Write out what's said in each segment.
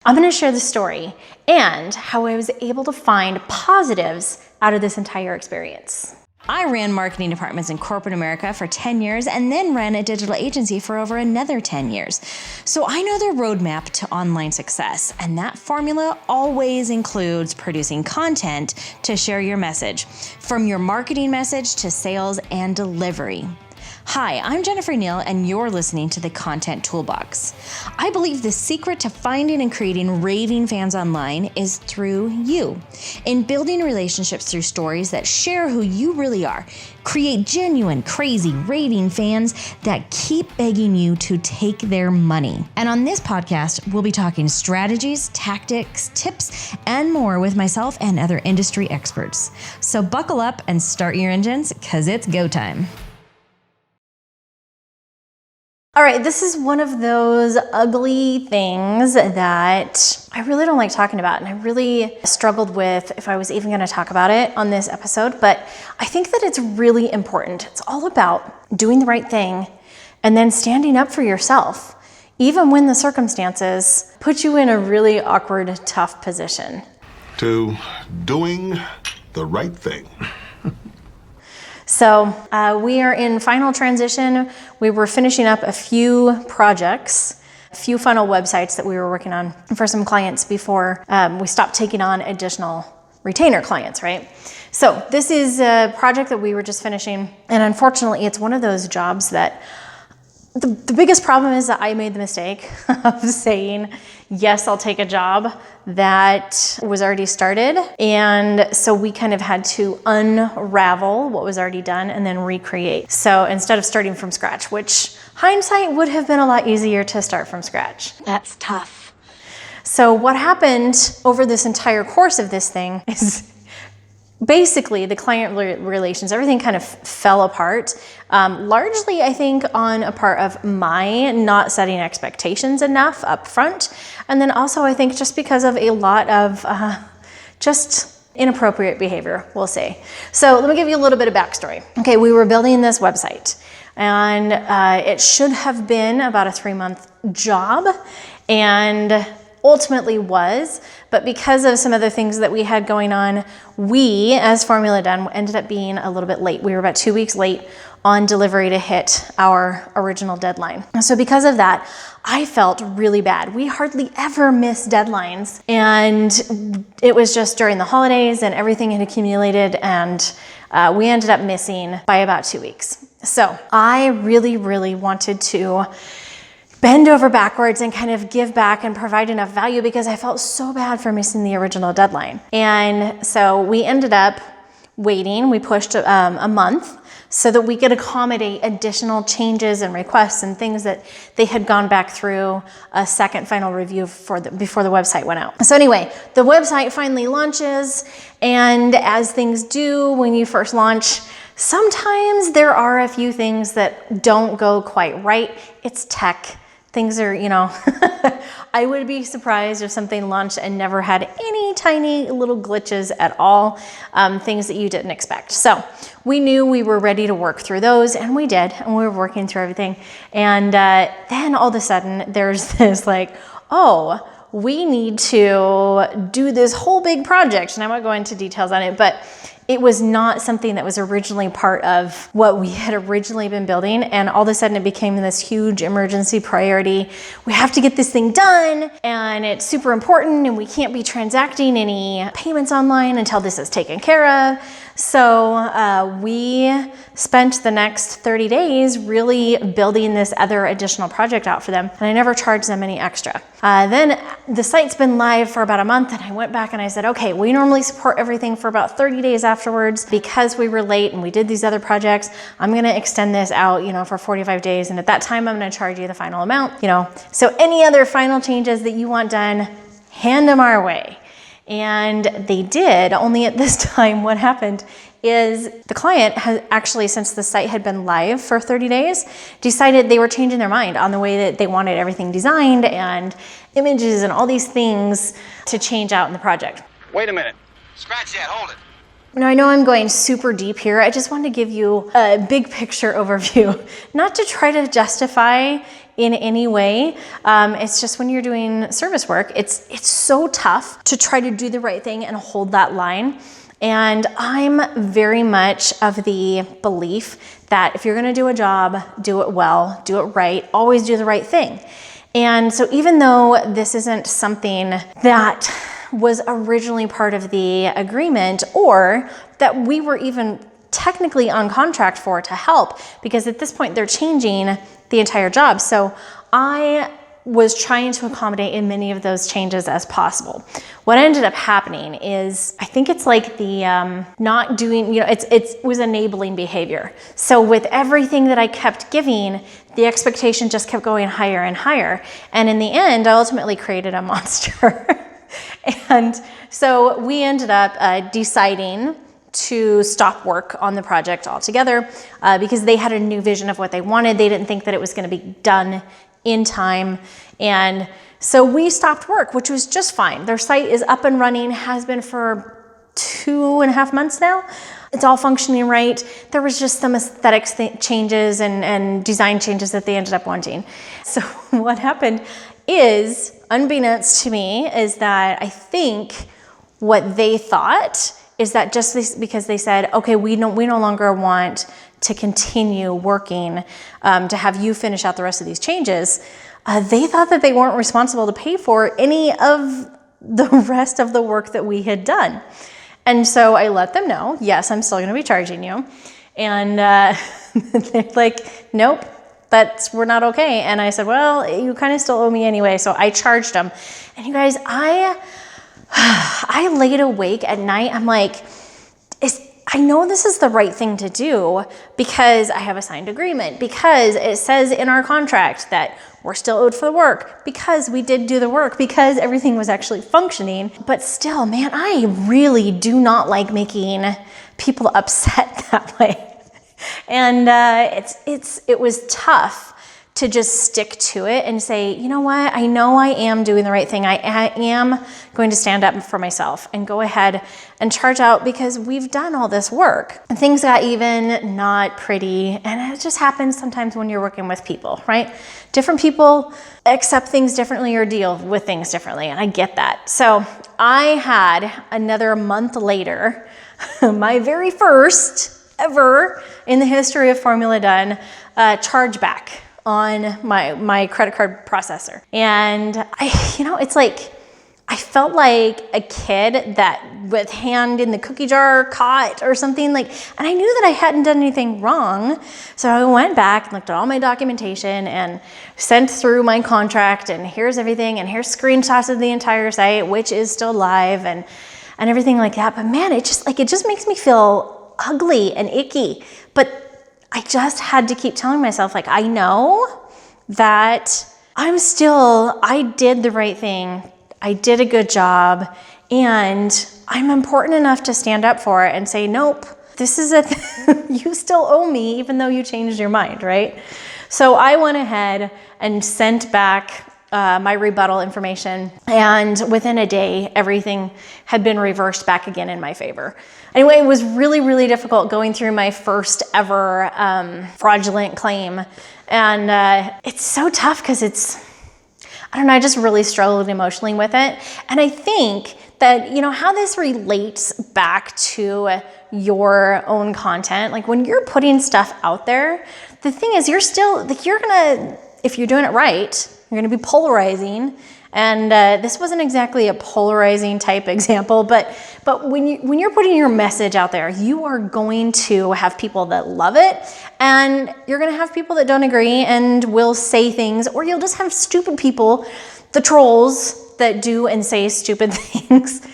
I'm going to share the story and how I was able to find positives out of this entire experience. I ran marketing departments in corporate America for 10 years and then ran a digital agency for over another 10 years. So I know the roadmap to online success, and that formula always includes producing content to share your message, from your marketing message to sales and delivery. Hi, I'm Jennifer Neal, and you're listening to the Content Toolbox. I believe the secret to finding and creating raving fans online is through you. In building relationships through stories that share who you really are, create genuine, crazy, raving fans that keep begging you to take their money. And on this podcast, we'll be talking strategies, tactics, tips, and more with myself and other industry experts. So buckle up and start your engines, because it's go time. All right, this is one of those ugly things that I really don't like talking about, and I really struggled with if I was even going to talk about it on this episode, but I think that it's really important. It's all about doing the right thing and then standing up for yourself, even when the circumstances put you in a really awkward, tough position. To doing the right thing. So we are in final transition. We were finishing up a few projects, a few funnel websites that we were working on for some clients before we stopped taking on additional retainer clients, right? So this is a project that we were just finishing. And unfortunately, it's one of those jobs that the biggest problem is that I made the mistake of saying, yes, I'll take a job that was already started. And so we kind of had to unravel what was already done and then recreate. So instead of starting from scratch, which hindsight would have been a lot easier to start from scratch. That's tough. So what happened over this entire course of this thing is basically the client relations, everything kind of fell apart. Largely, I think, on a part of my not setting expectations enough up front. And then also, I think, just because of a lot of just inappropriate behavior, we'll say. So let me give you a little bit of backstory. Okay, we were building this website, and it should have been about a 3-month job, and ultimately was, but because of some other things that we had going on, we, as Formula Done, ended up being a little bit late. We were about 2 weeks late on delivery to hit our original deadline. So because of that, I felt really bad. We hardly ever miss deadlines, and it was just during the holidays and everything had accumulated, and we ended up missing by about 2 weeks. So I really, really wanted to bend over backwards and kind of give back and provide enough value because I felt so bad for missing the original deadline. And so we ended up waiting. We pushed a month so that we could accommodate additional changes and requests and things that they had gone back through a second final review before the website went out. So anyway, the website finally launches, and as things do when you first launch, sometimes there are a few things that don't go quite right. It's tech. Things are, I would be surprised if something launched and never had any tiny little glitches at all, things that you didn't expect. So we knew we were ready to work through those, and we did, and we were working through everything. And then all of a sudden there's this we need to do this whole big project. And I won't go into details on it, but it was not something that was originally part of what we had originally been building. And all of a sudden it became this huge emergency priority. We have to get this thing done, and it's super important, and we can't be transacting any payments online until this is taken care of. So we spent the next 30 days really building this other additional project out for them, and I never charged them any extra. Then the site's been live for about a month, and I went back and I said, okay, we normally support everything for about 30 days afterwards. Because we were late and we did these other projects, I'm gonna extend this out, for 45 days, and at that time I'm gonna charge you the final amount, So any other final changes that you want done, hand them our way. And they did, only at this time what happened is the client has actually, since the site had been live for 30 days, decided they were changing their mind on the way that they wanted everything designed and images and all these things to change out in the project. Wait a minute. Scratch that, hold it. Now, I know I'm going super deep here. I just wanted to give you a big picture overview, not to try to justify in any way. It's just when you're doing service work, it's so tough to try to do the right thing and hold that line. And I'm very much of the belief that if you're gonna do a job, do it well, do it right, always do the right thing. And so even though this isn't something that was originally part of the agreement or that we were even technically on contract for to help, because at this point they're changing the entire job. So I was trying to accommodate in many of those changes as possible. What ended up happening is, I think it's like the not doing, it was enabling behavior. So with everything that I kept giving, the expectation just kept going higher and higher. And in the end, I ultimately created a monster. And so we ended up deciding to stop work on the project altogether because they had a new vision of what they wanted. They didn't think that it was going to be done in time. And so we stopped work, which was just fine. Their site is up and running, has been for 2.5 months now. It's all functioning right. There was just some aesthetics changes and design changes that they ended up wanting. So what happened is, unbeknownst to me, is that I think what they thought is that just because they said, okay, we no longer want to continue working to have you finish out the rest of these changes, they thought that they weren't responsible to pay for any of the rest of the work that we had done. And so I let them know, yes, I'm still gonna be charging you. And they're like, nope, we're not okay. And I said, well, you kind of still owe me anyway. So I charged them. And you guys, I laid awake at night. I'm like, I know this is the right thing to do because I have a signed agreement, because it says in our contract that we're still owed for the work, because we did do the work, because everything was actually functioning. But still, man, I really do not like making people upset that way. And it was tough to just stick to it and say, you know what, I know I am doing the right thing. I am going to stand up for myself and go ahead and charge out because we've done all this work. And things got even not pretty. And it just happens sometimes when you're working with people, right? Different people accept things differently or deal with things differently. And I get that. So I had another month later, my very first ever in the history of Formula Done chargeback on my credit card processor. And it's like, I felt like a kid that with hand in the cookie jar caught or something like, and I knew that I hadn't done anything wrong. So I went back and looked at all my documentation and sent through my contract, and here's everything, and here's screenshots of the entire site, which is still live and everything like that. But man, it just makes me feel ugly and icky. But I just had to keep telling myself, like, I know that I did the right thing. I did a good job, and I'm important enough to stand up for it and say, nope, this is you still owe me, even though you changed your mind, right? So I went ahead and sent back my rebuttal information, and within a day, everything had been reversed back again in my favor. Anyway, it was really, really difficult going through my first ever fraudulent claim. And it's so tough because I just really struggled emotionally with it. And I think that, how this relates back to your own content, like when you're putting stuff out there, the thing is if you're doing it right, you're gonna be polarizing. And this wasn't exactly a polarizing type example, but when you're putting your message out there, you are going to have people that love it, and you're gonna have people that don't agree and will say things, or you'll just have stupid people, the trolls, that do and say stupid things.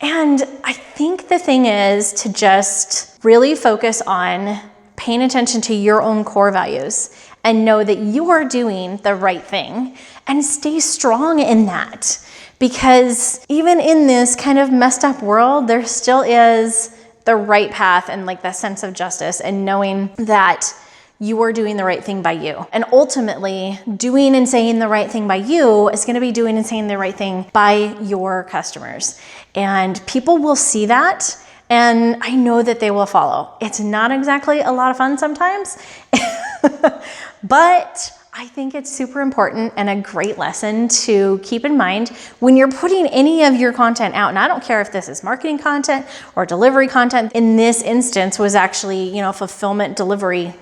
And I think the thing is to just really focus on paying attention to your own core values and know that you are doing the right thing, and stay strong in that. Because even in this kind of messed up world, there still is the right path and like that sense of justice and knowing that you are doing the right thing by you. And ultimately, doing and saying the right thing by you is gonna be doing and saying the right thing by your customers. And people will see that, and I know that they will follow. It's not exactly a lot of fun sometimes, but I think it's super important and a great lesson to keep in mind when you're putting any of your content out. And I don't care if this is marketing content or delivery content. In this instance was actually, fulfillment delivery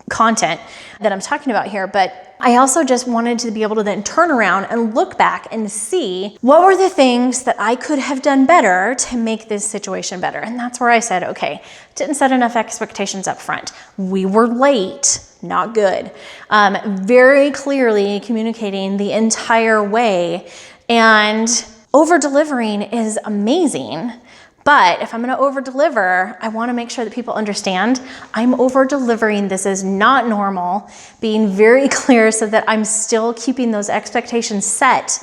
content that I'm talking about here. But I also just wanted to be able to then turn around and look back and see what were the things that I could have done better to make this situation better. And that's where I said, okay, didn't set enough expectations up front. We were late, not good. Very clearly communicating the entire way, and over-delivering is amazing. But if I'm gonna over-deliver, I wanna make sure that people understand I'm over-delivering. This is not normal. Being very clear so that I'm still keeping those expectations set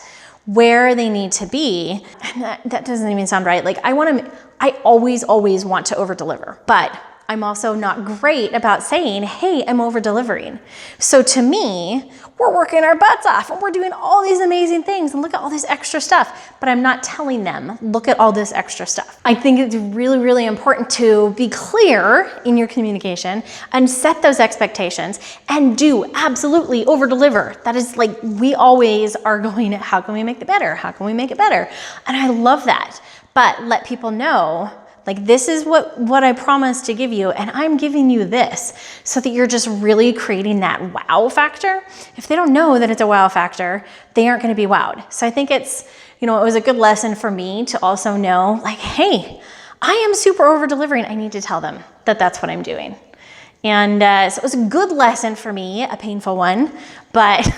where they need to be. And that doesn't even sound right. Like I always want to over-deliver, but I'm also not great about saying, hey, I'm over-delivering. So to me, we're working our butts off and we're doing all these amazing things and look at all this extra stuff, but I'm not telling them, look at all this extra stuff. I think it's really, really important to be clear in your communication and set those expectations and do absolutely over-deliver. That is like, we always are going, how can we make it better? How can we make it better? And I love that, but let people know, like, this is what I promised to give you, and I'm giving you this, so that you're just really creating that wow factor. If they don't know that it's a wow factor, they aren't gonna be wowed. So I think it's, it was a good lesson for me to also know, like, hey, I am super over delivering. I need to tell them that that's what I'm doing. And so it was a good lesson for me, a painful one, but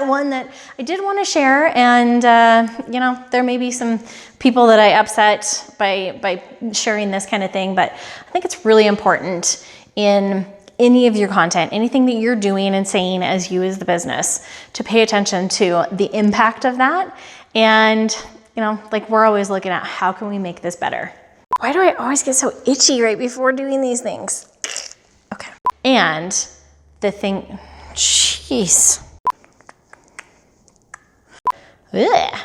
one that I did want to share. And, there may be some people that I upset by sharing this kind of thing, but I think it's really important in any of your content, anything that you're doing and saying as you as the business, to pay attention to the impact of that. And, we're always looking at how can we make this better? Why do I always get so itchy right before doing these things? Okay. And the thing, jeez. Ugh.